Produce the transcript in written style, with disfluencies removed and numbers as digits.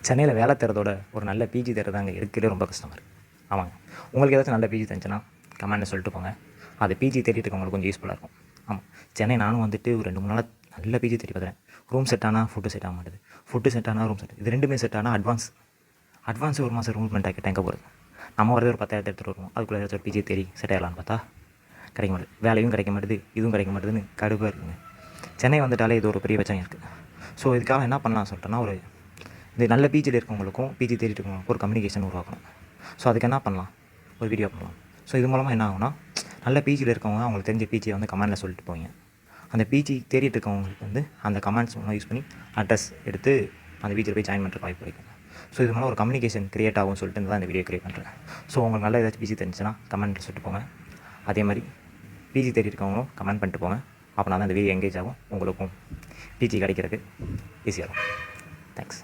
சென்னையில் வேலை தேடுறதோட ஒரு நல்ல பிஜி தேடுறது அங்கே இருக்கிறதே ரொம்ப கஷ்டமாக இருக்குது. ஆமாங்க. உங்களுக்கு ஏதாச்சும் நல்ல பிஜி தெரிஞ்சுன்னா கமெண்ட்டில் சொல்லிட்டு போங்க. அது பிஜி தேடிட்டு இருக்கவங்களுக்கு கொஞ்சம் யூஸ்ஃபுல்லாக இருக்கும். ஆமாம், சென்னை நானும் வந்துட்டு ஒரு 2-3 நாளாக நல்ல பிஜி தேடி பார்க்குறேன். ரூம் செட் ஆனால் ஃபுட்டு செட் ஆக மாட்டேது, ஃபுட்டு செட் ஆனால் ரூம் செட், இது ரெண்டுமே செட் ஆனால் அட்வான்ஸ் ஒரு மாதம் ரூம் ரெண்ட் ஆக்கிட்டு எங்கே போகிறது? நம்ம வரது ஒரு 10,000 எடுத்துகிட்டு வருவோம். அதுக்குள்ளே ஏதாச்சும் ஒரு பிஜி தேடி செட் ஆகலான்னு பார்த்தா கிடைக்க மாட்டேது. வேலையும் கிடைக்க மாட்டேது, இதுவும் கிடைக்க மாட்டேதுன்னு கடுப்பாக இருக்குங்க. சென்னை வந்துட்டாலே இது ஒரு பெரிய பிரச்சனை இருக்குது. ஸோ இதுக்காக என்ன பண்ணலாம் சொல்லிட்டோன்னா, இந்த நல்ல பிஜியில் இருக்கவங்களுக்கும் பிஜி தேடிட்டு இருக்கவங்களுக்கும் ஒரு கம்யூனிகேஷன் உருவாக்கணும். ஸோ அதுக்கு என்ன பண்ணலாம், ஒரு வீடியோ பண்ணலாம். ஸோ இது மூலமாக என்ன ஆகும்னா, நல்ல பிஜியில் இருக்கவங்க அவங்களுக்கு தெரிஞ்ச பிஜியை வந்து கமெண்டில் சொல்லிட்டு போவீங்க. அந்த பிஜி தேடிட்டு இருக்கவங்களுக்கு வந்து அந்த கமெண்ட்ஸ் மூலம் யூஸ் பண்ணி அட்ரஸ் எடுத்து அந்த பிஜியில் போய் ஜாயின் பண்ணுறதுக்கு வாய்ப்பு கிடைக்கும். ஸோ இது மூலம் ஒரு கம்யூனிகேஷன் க்ரியேட் ஆகும்னு சொல்லிட்டு தான் இந்த வீடியோ க்ரியேட் பண்ணுறேன். ஸோ உங்களுக்கு நல்ல ஏதாச்சும் பிஜி தெரிஞ்சுன்னா கமெண்ட்டில் சொல்லிட்டு போங்க. அதே மாதிரி பிஜி தேடி இருக்கவங்களும் கமெண்ட் பண்ணிட்டு போங்க. அப்படின்னா தான் இந்த வீடியோ எங்கேஜ் ஆகும், உங்களுக்கும் பிஜி கிடைக்கிறதுக்கு ஈஸியாக இருக்கும். தேங்க்ஸ்.